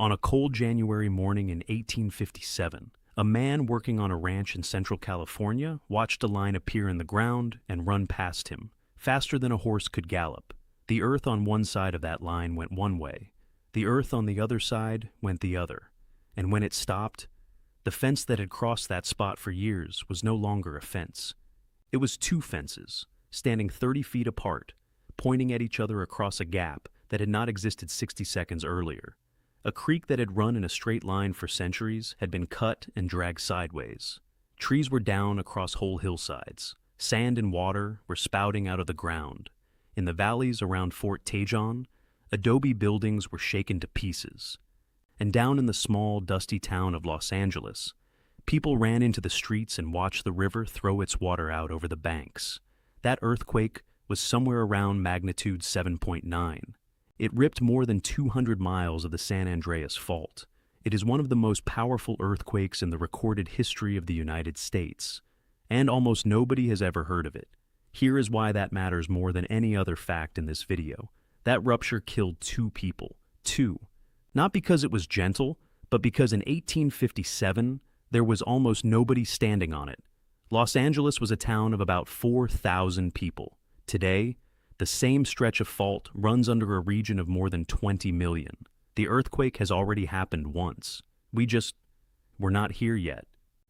On a cold January morning in 1857, a man working on a ranch in Central California watched a line appear in the ground and run past him, faster than a horse could gallop. The earth on one side of that line went one way. The earth on the other side went the other. And when it stopped, the fence that had crossed that spot for years was no longer a fence. It was two fences, standing 30 feet apart, pointing at each other across a gap that had not existed 60 seconds earlier. A creek that had run in a straight line for centuries had been cut and dragged sideways. Trees were down across whole hillsides. Sand and water were spouting out of the ground. In the valleys around Fort Tejon, adobe buildings were shaken to pieces. And down in the small, dusty town of Los Angeles, people ran into the streets and watched the river throw its water out over the banks. That earthquake was somewhere around magnitude 7.9. It ripped more than 200 miles of the San Andreas Fault. It is one of the most powerful earthquakes in the recorded history of the United States, and almost nobody has ever heard of it. Here is why that matters more than any other fact in this video. That rupture killed 2 people. 2. Not because it was gentle, but because in 1857, there was almost nobody standing on it. Los Angeles was a town of about 4,000 people. Today, the same stretch of fault runs under a region of more than 20 million. The earthquake has already happened once. We're not here yet.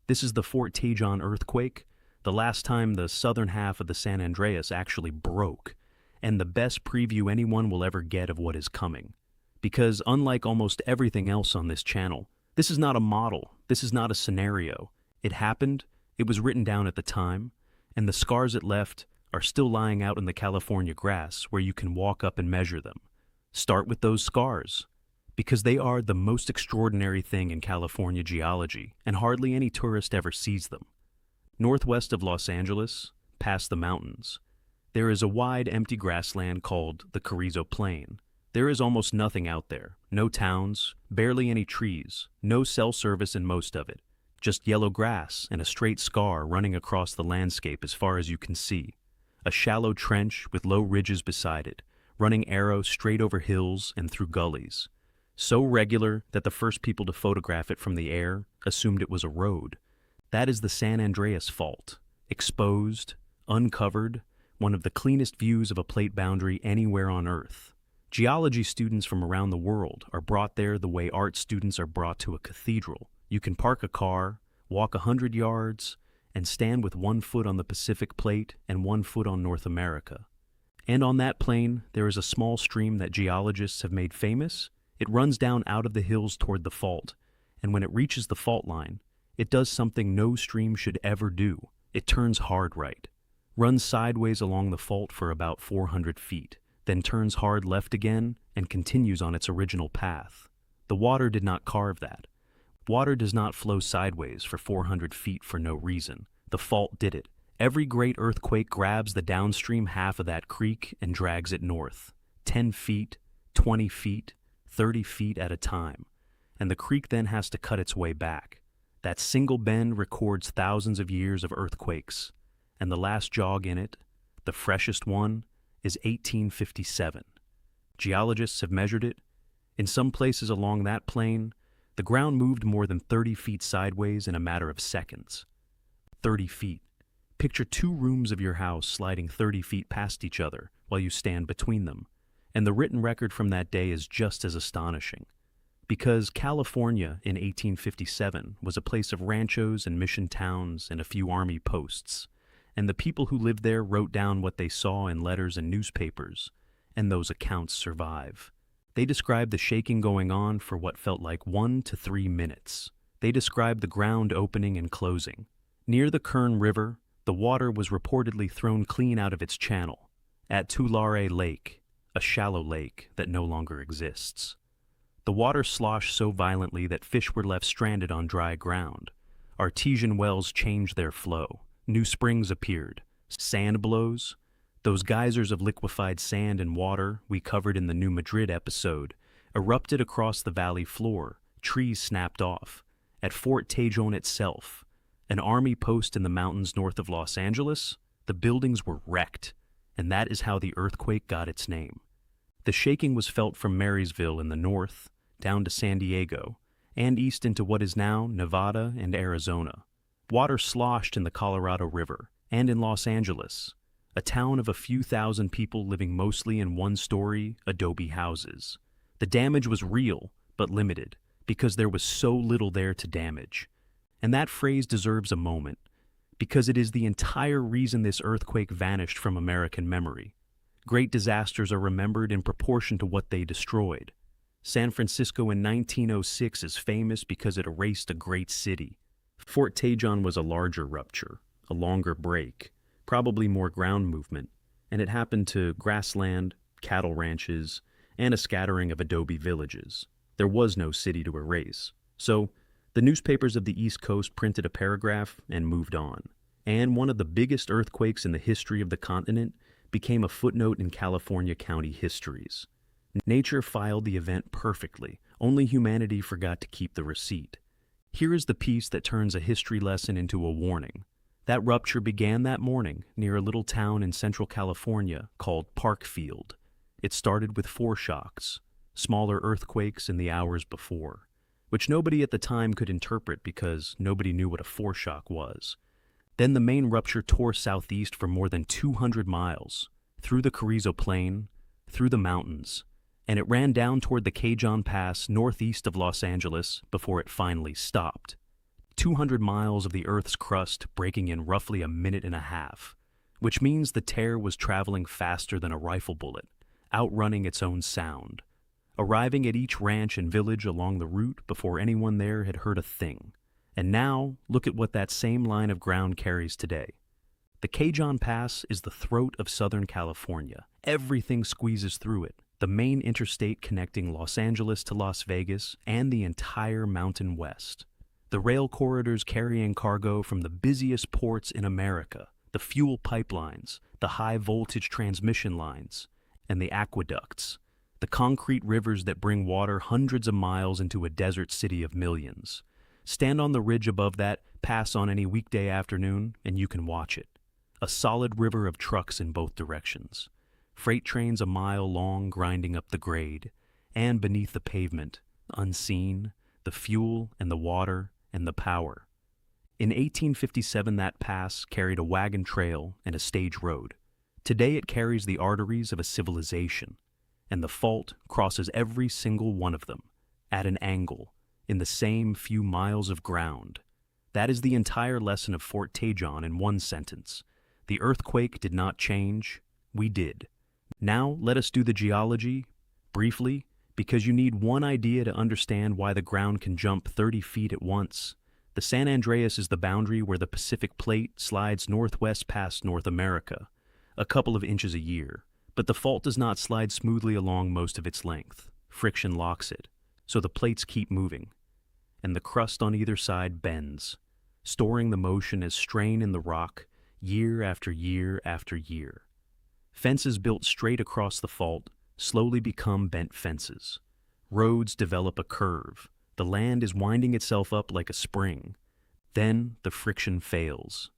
This is the Fort Tejon earthquake, the last time the southern half of the San Andreas actually broke, and the best preview anyone will ever get of what is coming. Because unlike almost everything else on this channel, this is not a model, this is not a scenario. It happened, it was written down at the time, and the scars it left are still lying out in the California grass where you can walk up and measure them. Start with those scars, because they are the most extraordinary thing in California geology, and hardly any tourist ever sees them. Northwest of Los Angeles, past the mountains, there is a wide empty grassland called the Carrizo Plain. There is almost nothing out there, no towns, barely any trees, no cell service in most of it, just yellow grass and a straight scar running across the landscape as far as you can see. A shallow trench with low ridges beside it, running arrows straight over hills and through gullies. So regular that the first people to photograph it from the air assumed it was a road. That is the San Andreas Fault, exposed, uncovered, one of the cleanest views of a plate boundary anywhere on Earth. Geology students from around the world are brought there the way art students are brought to a cathedral. You can park a car, walk 100 yards, and stand with 1 foot on the Pacific Plate and 1 foot on North America. And on that plain, there is a small stream that geologists have made famous. It runs down out of the hills toward the fault, and when it reaches the fault line, it does something no stream should ever do. It turns hard right, runs sideways along the fault for about 400 feet, then turns hard left again and continues on its original path. The water did not carve that. Water does not flow sideways for 400 feet for no reason. The fault did it. Every great earthquake grabs the downstream half of that creek and drags it north, 10 feet, 20 feet, 30 feet at a time, and the creek then has to cut its way back. That single bend records thousands of years of earthquakes, and the last jog in it, the freshest one, is 1857. Geologists have measured it. In some places along that plain, the ground moved more than 30 feet sideways in a matter of seconds. 30 feet. Picture 2 rooms of your house sliding 30 feet past each other while you stand between them. And the written record from that day is just as astonishing. Because California in 1857 was a place of ranchos and mission towns and a few army posts. And the people who lived there wrote down what they saw in letters and newspapers, and those accounts survive. They described the shaking going on for what felt like 1 to 3 minutes. They described the ground opening and closing. Near the Kern River, the water was reportedly thrown clean out of its channel. At Tulare Lake, a shallow lake that no longer exists, the water sloshed so violently that fish were left stranded on dry ground. Artesian wells changed their flow. New springs appeared. Sand blows, those geysers of liquefied sand and water we covered in the New Madrid episode, erupted across the valley floor. Trees snapped off. At Fort Tejon itself, an army post in the mountains north of Los Angeles, the buildings were wrecked, and that is how the earthquake got its name. The shaking was felt from Marysville in the north, down to San Diego, and east into what is now Nevada and Arizona. Water sloshed in the Colorado River and in Los Angeles, a town of a few thousand people living mostly in one-story adobe houses. The damage was real, but limited, because there was so little there to damage. And that phrase deserves a moment, because it is the entire reason this earthquake vanished from American memory. Great disasters are remembered in proportion to what they destroyed. San Francisco in 1906 is famous because it erased a great city. Fort Tejon was a larger rupture, a longer break, probably more ground movement, and it happened to grassland, cattle ranches, and a scattering of adobe villages. There was no city to erase. So, the newspapers of the East Coast printed a paragraph and moved on. And one of the biggest earthquakes in the history of the continent became a footnote in California county histories. Nature filed the event perfectly, only humanity forgot to keep the receipt. Here is the piece that turns a history lesson into a warning. That rupture began that morning near a little town in central California called Parkfield. It started with foreshocks, smaller earthquakes in the hours before, which nobody at the time could interpret because nobody knew what a foreshock was. Then the main rupture tore southeast for more than 200 miles, through the Carrizo Plain, through the mountains, and it ran down toward the Cajon Pass northeast of Los Angeles before it finally stopped. 200 miles of the Earth's crust breaking in roughly a minute and a half, which means the tear was traveling faster than a rifle bullet, outrunning its own sound, arriving at each ranch and village along the route before anyone there had heard a thing. And now, look at what that same line of ground carries today. The Cajon Pass is the throat of Southern California. Everything squeezes through it. The main interstate connecting Los Angeles to Las Vegas and the entire Mountain West. The rail corridors carrying cargo from the busiest ports in America, the fuel pipelines, the high-voltage transmission lines, and the aqueducts, the concrete rivers that bring water hundreds of miles into a desert city of millions. Stand on the ridge above that pass on any weekday afternoon, and you can watch it. A solid river of trucks in both directions. Freight trains a mile long grinding up the grade, and beneath the pavement, unseen, the fuel and the water and the power. In 1857, that pass carried a wagon trail and a stage road. Today it carries the arteries of a civilization, and the fault crosses every single one of them, at an angle, in the same few miles of ground. That is the entire lesson of Fort Tejon in one sentence. The earthquake did not change, we did. Now let us do the geology, briefly, because you need one idea to understand why the ground can jump 30 feet at once. The San Andreas is the boundary where the Pacific Plate slides northwest past North America, a couple of inches a year, but the fault does not slide smoothly along most of its length. Friction locks it, so the plates keep moving, and the crust on either side bends, storing the motion as strain in the rock year after year after year. Fences built straight across the fault slowly become bent fences. Roads develop a curve. The land is winding itself up like a spring. Then the friction fails,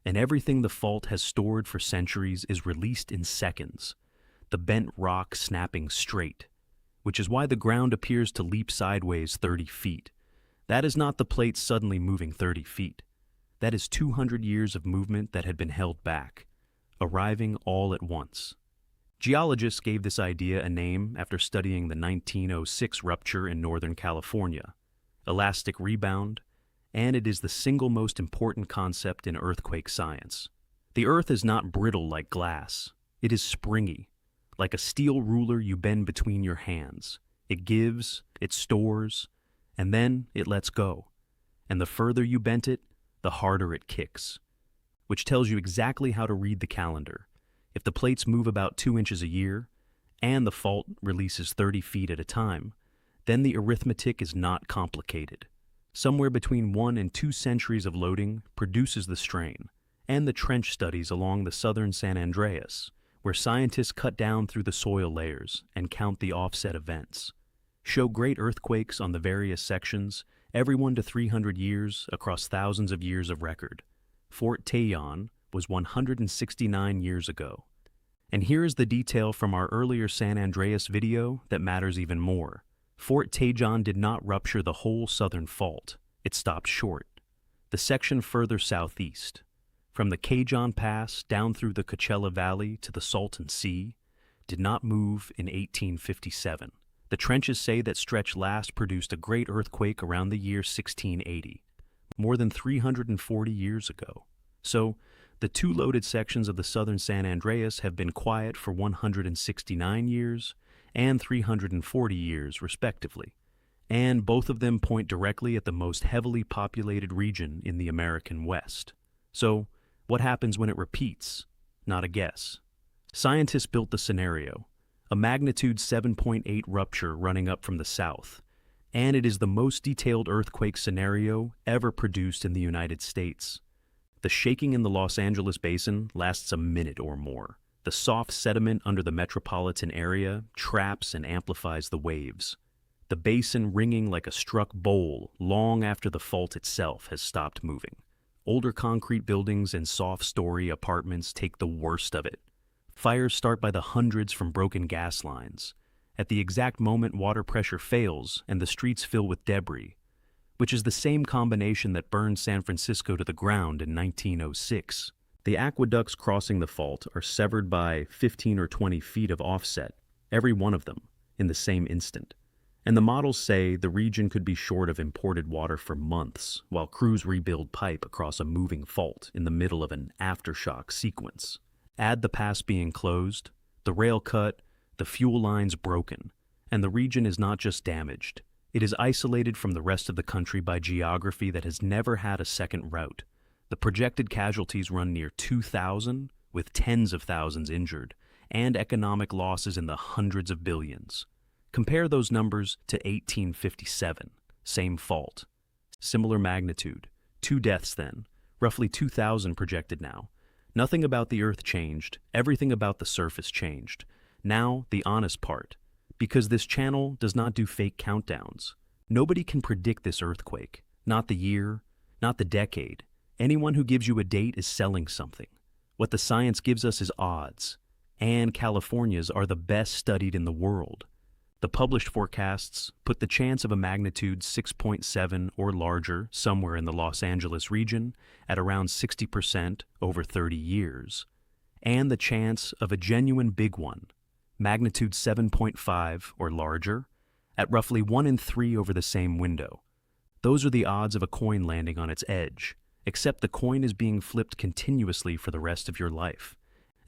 and everything the fault has stored for centuries is released in seconds, the bent rock snapping straight, which is why the ground appears to leap sideways 30 feet. That is not the plate suddenly moving 30 feet. That is 200 years of movement that had been held back, arriving all at once. Geologists gave this idea a name after studying the 1906 rupture in Northern California, elastic rebound, and it is the single most important concept in earthquake science. The Earth is not brittle like glass. It is springy, like a steel ruler you bend between your hands. It gives, it stores, and then it lets go. And the further you bent it, the harder it kicks, which tells you exactly how to read the calendar. If the plates move about 2 inches a year, and the fault releases 30 feet at a time, then the arithmetic is not complicated. Somewhere between 1 and 2 centuries of loading produces the strain, and the trench studies along the southern San Andreas, where scientists cut down through the soil layers and count the offset events, show great earthquakes on the various sections, every 1 to 300 years across thousands of years of record. Fort Tejon was 169 years ago. And here is the detail from our earlier San Andreas video that matters even more. Fort Tejon did not rupture the whole southern fault. It stopped short. The section further southeast, from the Cajon Pass down through the Coachella Valley to the Salton Sea, did not move in 1857. The trenches say that stretch last produced a great earthquake around the year 1680, more than 340 years ago. So, the two loaded sections of the southern San Andreas have been quiet for 169 years and 340 years, respectively, and both of them point directly at the most heavily populated region in the American West. So, what happens when it repeats? Not a guess. Scientists built the scenario, a magnitude 7.8 rupture running up from the south, and it is the most detailed earthquake scenario ever produced in the United States. The shaking in the Los Angeles basin lasts a minute or more. The soft sediment under the metropolitan area traps and amplifies the waves, the basin ringing like a struck bowl long after the fault itself has stopped moving. Older concrete buildings and soft-story apartments take the worst of it. Fires start by the hundreds from broken gas lines. At the exact moment water pressure fails and the streets fill with debris, which is the same combination that burned San Francisco to the ground in 1906. The aqueducts crossing the fault are severed by 15 or 20 feet of offset, every one of them, in the same instant. And the models say the region could be short of imported water for months, while crews rebuild pipe across a moving fault in the middle of an aftershock sequence. Add the pass being closed, the rail cut, the fuel lines broken, and the region is not just damaged. It is isolated from the rest of the country by geography that has never had a second route. The projected casualties run near 2,000, with tens of thousands injured, and economic losses in the hundreds of billions. Compare those numbers to 1857, same fault. Similar magnitude, 2 deaths then, roughly 2,000 projected now. Nothing about the earth changed, everything about the surface changed. Now, the honest part. Because this channel does not do fake countdowns. Nobody can predict this earthquake. Not the year, not the decade. Anyone who gives you a date is selling something. What the science gives us is odds. And California's are the best studied in the world. The published forecasts put the chance of a magnitude 6.7 or larger somewhere in the Los Angeles region at around 60% over 30 years, and the chance of a genuine big one, magnitude 7.5 or larger, at roughly 1 in 3 over the same window. Those are the odds of a coin landing on its edge, except the coin is being flipped continuously for the rest of your life.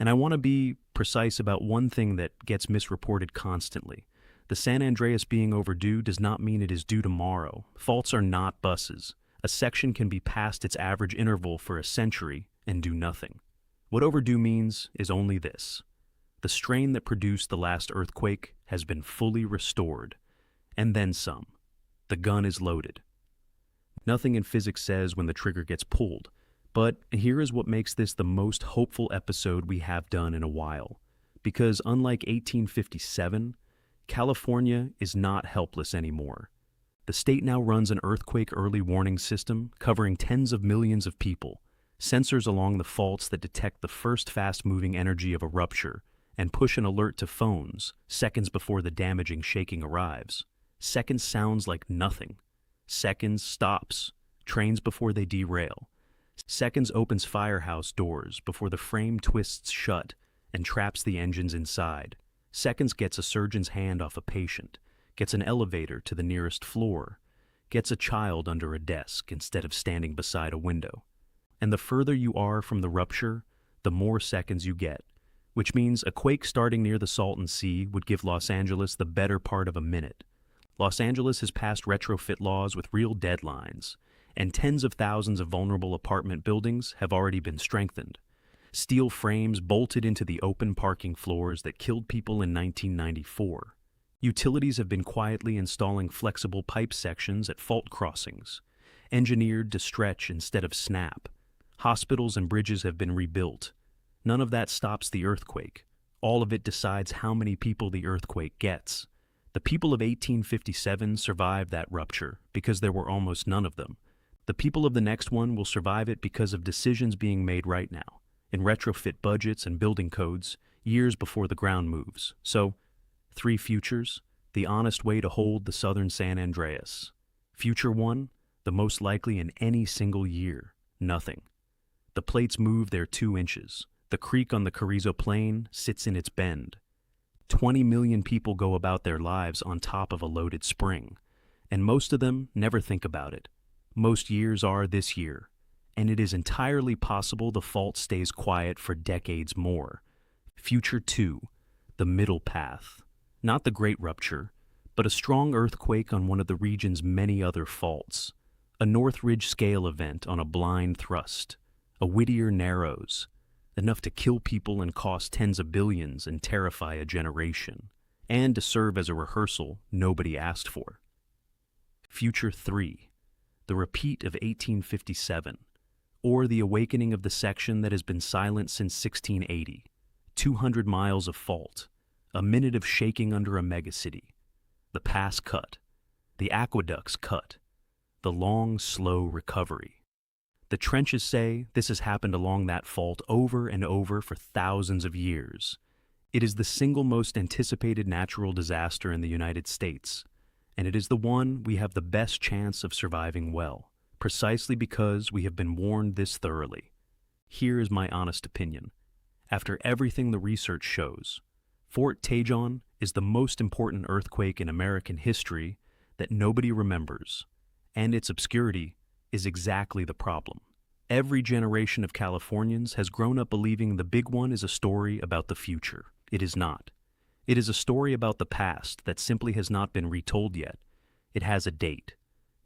And I want to be precise about one thing that gets misreported constantly. The San Andreas being overdue does not mean it is due tomorrow. Faults are not buses. A section can be past its average interval for a century and do nothing. What overdue means is only this. The strain that produced the last earthquake has been fully restored, and then some. The gun is loaded. Nothing in physics says when the trigger gets pulled, but here is what makes this the most hopeful episode we have done in a while. Because unlike 1857, California is not helpless anymore. The state now runs an earthquake early warning system covering tens of millions of people, sensors along the faults that detect the first fast-moving energy of a rupture and push an alert to phones seconds before the damaging shaking arrives. Seconds sounds like nothing. Seconds stops trains before they derail. Seconds opens firehouse doors before the frame twists shut and traps the engines inside. Seconds gets a surgeon's hand off a patient, gets an elevator to the nearest floor, gets a child under a desk instead of standing beside a window. And the further you are from the rupture, the more seconds you get, which means a quake starting near the Salton Sea would give Los Angeles the better part of a minute. Los Angeles has passed retrofit laws with real deadlines, and tens of thousands of vulnerable apartment buildings have already been strengthened. Steel frames bolted into the open parking floors that killed people in 1994. Utilities have been quietly installing flexible pipe sections at fault crossings, engineered to stretch instead of snap. Hospitals and bridges have been rebuilt. None of that stops the earthquake. All of it decides how many people the earthquake gets. The people of 1857 survived that rupture because there were almost none of them. The people of the next one will survive it because of decisions being made right now, in retrofit budgets and building codes, years before the ground moves. So, 3 futures, the honest way to hold the southern San Andreas. Future 1, the most likely in any single year, nothing. The plates move their 2 inches. The creek on the Carrizo Plain sits in its bend. 20 million people go about their lives on top of a loaded spring, and most of them never think about it. Most years are this year, and it is entirely possible the fault stays quiet for decades more. Future 2, the middle path. Not the Great Rupture, but a strong earthquake on one of the region's many other faults. A North Ridge scale event on a blind thrust. A Whittier Narrows, enough to kill people and cost tens of billions and terrify a generation, and to serve as a rehearsal nobody asked for. Future 3, the repeat of 1857, or the awakening of the section that has been silent since 1680. 200 miles of fault, a minute of shaking under a megacity. The pass cut, the aqueducts cut, the long, slow recovery. The trenches say this has happened along that fault over and over for thousands of years. It is the single most anticipated natural disaster in the United States, and it is the one we have the best chance of surviving well, precisely because we have been warned this thoroughly. Here is my honest opinion. After everything the research shows, Fort Tejon is the most important earthquake in American history that nobody remembers, and its obscurity is exactly the problem. Every generation of Californians has grown up believing the big one is a story about the future. It is not. It is a story about the past that simply has not been retold yet. It has a date.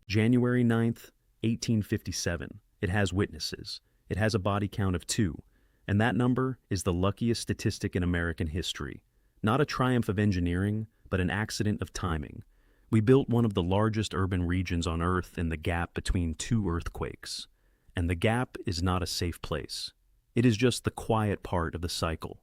January 9th, 1857. It has witnesses. It has a body count of 2. And that number is the luckiest statistic in American history. Not a triumph of engineering, but an accident of timing. We built one of the largest urban regions on Earth in the gap between 2 earthquakes. And the gap is not a safe place. It is just the quiet part of the cycle.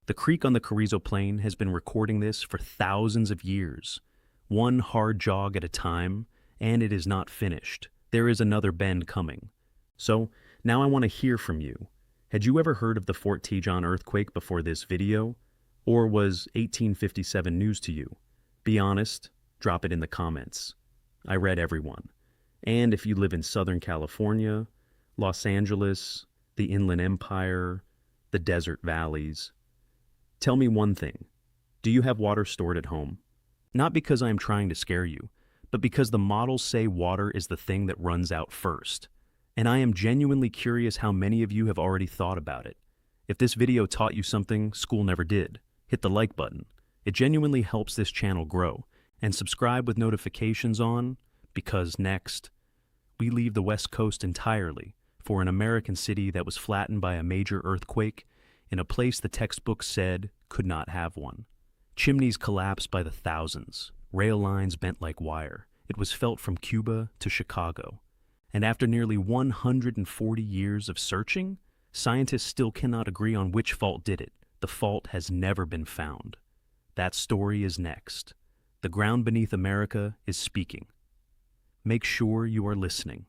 The creek on the Carrizo Plain has been recording this for thousands of years. One hard jog at a time, and it is not finished. There is another bend coming. So, now I want to hear from you. Had you ever heard of the Fort Tejon earthquake before this video? Or was 1857 news to you? Be honest. Drop it in the comments. I read everyone. And if you live in Southern California, Los Angeles, the Inland Empire, the desert valleys, tell me one thing. Do you have water stored at home? Not because I am trying to scare you, but because the models say water is the thing that runs out first. And I am genuinely curious how many of you have already thought about it. If this video taught you something school never did, hit the like button. It genuinely helps this channel grow. And subscribe with notifications on, because next, we leave the West Coast entirely for an American city that was flattened by a major earthquake in a place the textbooks said could not have one. Chimneys collapsed by the thousands, rail lines bent like wire. It was felt from Cuba to Chicago. And after nearly 140 years of searching, scientists still cannot agree on which fault did it. The fault has never been found. That story is next. The ground beneath America is speaking. Make sure you are listening.